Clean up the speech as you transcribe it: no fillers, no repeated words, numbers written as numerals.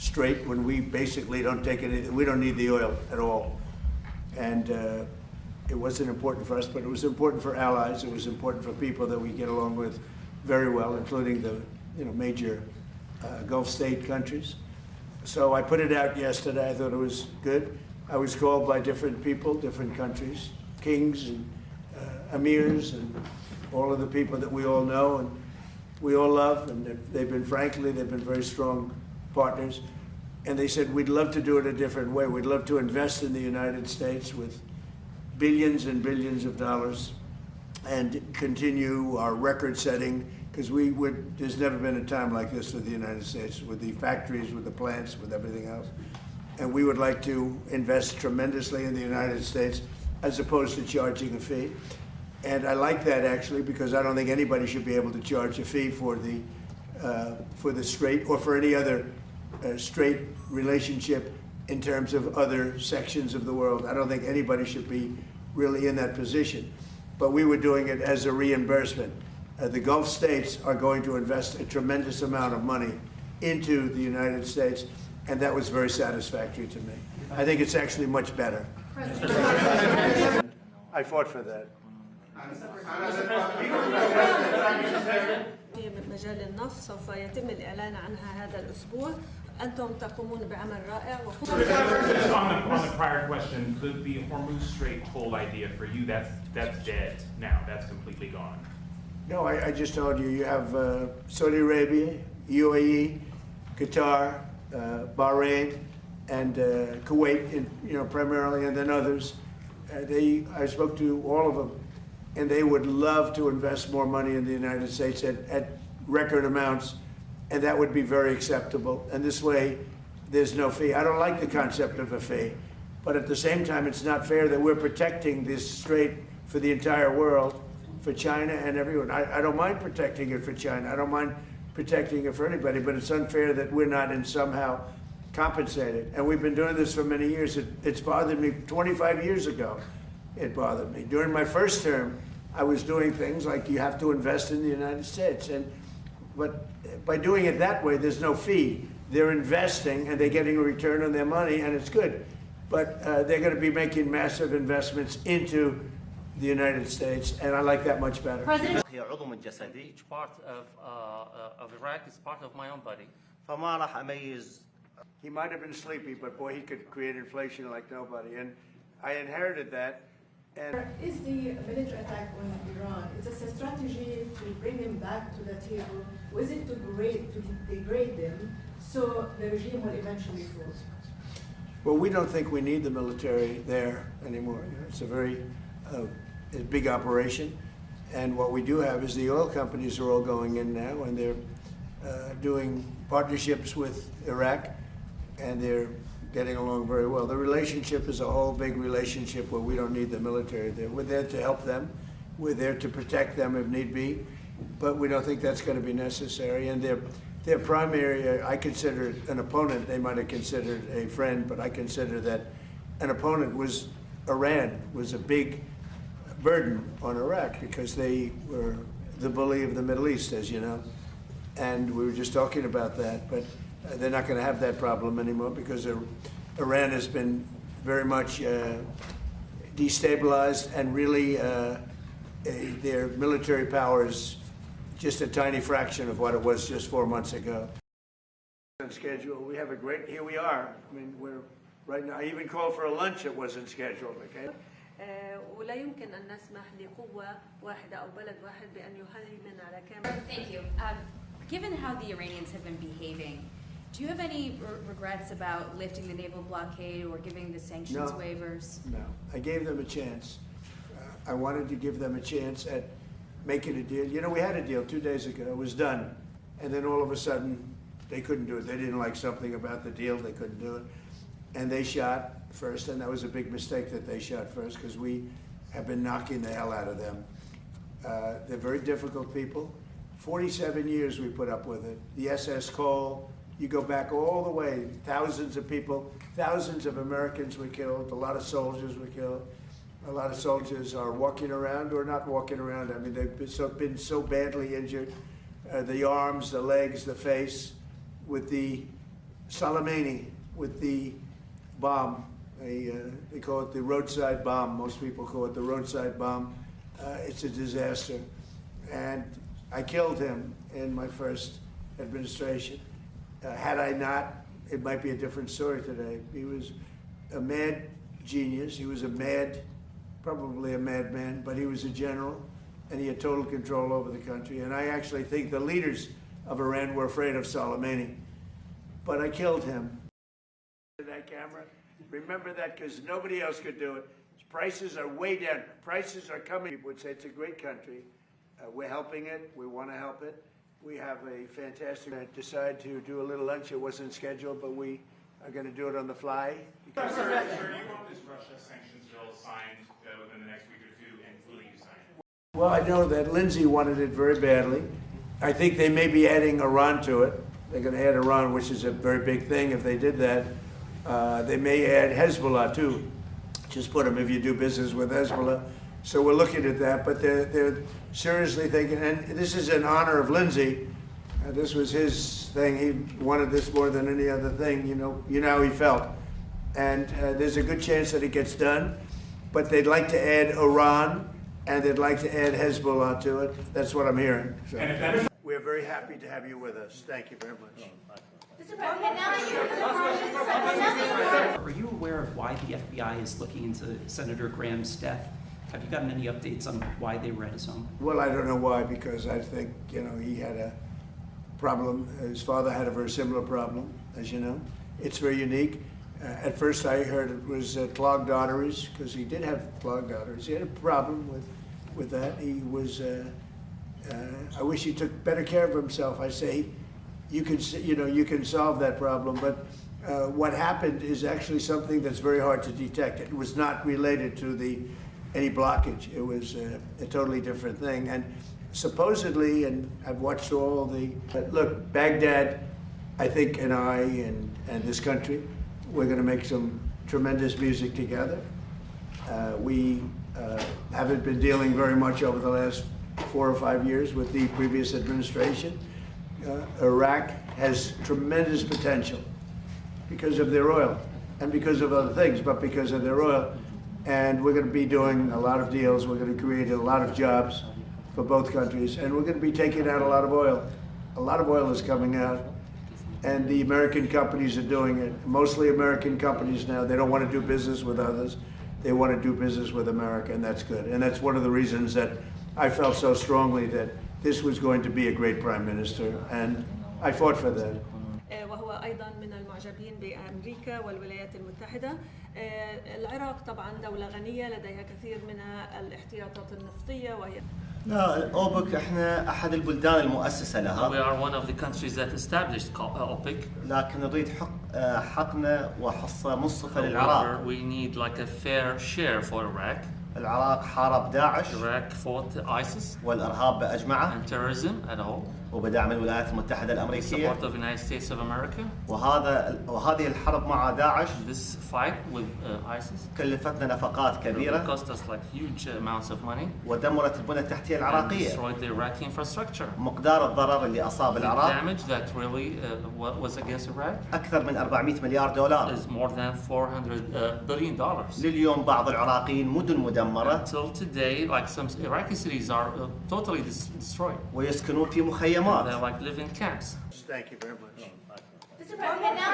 strait when we basically don't take anything, we don't need the oil at all. And it wasn't important for us, but it was important for allies. It was important for people that we get along with very well, including the major Gulf state countries. So I put it out yesterday. I thought it was good. I was called by different people, different countries, kings and emirs and all of the people that we all know and we all love. And they've been very strong partners. And they said, we'd love to do it a different way. We'd love to invest in the United States with billions and billions of dollars and continue our record setting, because there's never been a time like this with the United States, with the factories, with the plants, with everything else. And we would like to invest tremendously in the United States as opposed to charging a fee. And I like that, actually, because I don't think anybody should be able to charge a fee for the strait or for any other straight relationship in terms of other sections of the world. I don't think anybody should be really in that position. But we were doing it as a reimbursement. The Gulf states are going to invest a tremendous amount of money into the United States, and that was very satisfactory to me. I think it's actually much better. I fought for that. في مجال النفط سوف يتم الإعلان عنها هذا الأسبوع. أنتم تقومون بعمل رائع. On the prior question, the Hormuz Strait toll idea for you, that's dead now. That's completely gone. No, I just told you. You have Saudi Arabia, UAE, Qatar, Bahrain, and Kuwait, primarily, and then others. I spoke to all of them, and they would love to invest more money in the United States at record amounts, and that would be very acceptable. And this way, there's no fee. I don't like the concept of a fee, but at the same time, it's not fair that we're protecting this strait for the entire world, for China and everyone. I don't mind protecting it for China. I don't mind protecting it for anybody, but it's unfair that we're not in somehow compensated. And we've been doing this for many years. It's bothered me 25 years ago. It bothered me. During my first term, I was doing things like you have to invest in the United States. But by doing it that way, there's no fee. They're investing and they're getting a return on their money, and it's good. But they're going to be making massive investments into the United States, and I like that much better. President, each part of Iraq is part of my own body. He might have been sleepy, but boy, he could create inflation like nobody. And I inherited that. And is the military attack on Iran, is this a strategy to bring them back to the table? Or is it to degrade them so the regime will eventually fall? Well, we don't think we need the military there anymore. It's a very big operation. And what we do have is the oil companies are all going in now, and they're doing partnerships with Iraq, and they're getting along very well. The relationship is a whole big relationship where we don't need the military there. We're there to help them. We're there to protect them if need be, but we don't think that's going to be necessary. And their primary, I consider an opponent. They might have considered a friend, but I consider that an opponent was Iran, was a big burden on Iraq because they were the bully of the Middle East, as you know. And we were just talking about that, but they're not going to have that problem anymore because Iran has been very much destabilized, and really their military power is just a tiny fraction of what it was just 4 months ago. On schedule, we have a great, here we are. I mean, we're right now, I even called for a lunch that wasn't scheduled, okay? ولا يمكن أن نسمح لقوة واحدة أو بلد واحد بأن يهيمن على كامل. Thank you. Given how the Iranians have been behaving, do you have any regrets about lifting the naval blockade or giving the sanctions waivers? No, I gave them a chance. I wanted to give them a chance at making a deal. You know, we had a deal 2 days ago. It was done. And then all of a sudden, they couldn't do it. They didn't like something about the deal. They couldn't do it. And they shot first, and that was a big mistake that they shot first because we have been knocking the hell out of them. They're very difficult people. 47 years we put up with it. The SS Cole, you go back all the way, thousands of people, thousands of Americans were killed, a lot of soldiers were killed. A lot of soldiers are walking around or not walking around. I mean, they've been so badly injured. The arms, the legs, the face, with the Soleimani with the bomb. They call it the roadside bomb. Most people call it the roadside bomb. It's a disaster. And I killed him in my first administration. Had I not, it might be a different story today. He was a mad genius. He was probably a madman, but he was a general, and he had total control over the country. And I actually think the leaders of Iran were afraid of Soleimani. But I killed him. That camera, remember that, because nobody else could do it. Prices are way down. Prices are coming. People would say it's a great country. We're helping it. We want to help it. We have a fantastic. I decided to do a little lunch. It wasn't scheduled, but we are going to do it on the fly. Sir, do you want this Russia sanctions bill signed within the next week or two, and will you sign it? Well, I know that Lindsey wanted it very badly. I think they may be adding Iran to it. They're going to add Iran, which is a very big thing if they did that. They may add Hezbollah, too. Just put them if you do business with Hezbollah. So we're looking at that, but they're seriously thinking, and this is in honor of Lindsey. This was his thing. He wanted this more than any other thing. You know how he felt. And there's a good chance that it gets done, but they'd like to add Iran, and they'd like to add Hezbollah to it. That's what I'm hearing. So we're very happy to have you with us. Thank you very much. Are you aware of why the FBI is looking into Senator Graham's death? Have you gotten any updates on why they were at his home? Well, I don't know why, because I think, he had a problem. His father had a very similar problem, as you know. It's very unique. At first I heard it was clogged arteries, because he did have clogged arteries. He had a problem with that. He was, I wish he took better care of himself. I say, you can solve that problem, but what happened is actually something that's very hard to detect. It was not related to any blockage. It was a totally different thing. And supposedly, and I've watched all look, Baghdad, I think, and I and this country, we're going to make some tremendous music together. We haven't been dealing very much over the last 4 or 5 years with the previous administration. Iraq has tremendous potential because of their oil and because of other things, but because of their oil. And we're going to be doing a lot of deals. We're going to create a lot of jobs for both countries, and we're going to be taking out a lot of oil. A lot of oil is coming out, and the American companies are doing it. Mostly American companies now. They don't want to do business with others. They want to do business with America, and that's good. And that's one of the reasons that I felt so strongly that this was going to be a great prime minister, and I fought for that. وهو أيضا من المعجبين بأمريكا والولايات المتحدة. العراق طبعا دولة غنية لديها كثير من الاحتياطات النفطية وهي لا الأوبك احنا أحد البلدان المؤسسة لها. We are one of the countries that established OPEC. لكن نريد حقنا وحصة منصفة للعراق. We need like a fair share for Iraq. العراق حارب داعش. Iraq fought ISIS. والإرهاب بأجمعه. And terrorism at all. وبدعم الولايات المتحدة الأمريكية. Support of the United States of America. وهذه الحرب مع داعش. This fight with ISIS. كلفتنا نفقات كبيرة. It cost us like huge amounts of money. ودمرت البنى التحتية العراقية. Destroyed the Iraqi infrastructure. مقدار الضرر اللي أصاب العراق. The damage that really was against Iraq. أكثر من 400 مليار دولار. Is more than $400 billion. لليوم بعض العراقيين مدن مدمرة. Until today, like some Iraqi cities are totally destroyed. ويسكنون في مخيمات. They're like living camps. Thank you very much. Mr. President, now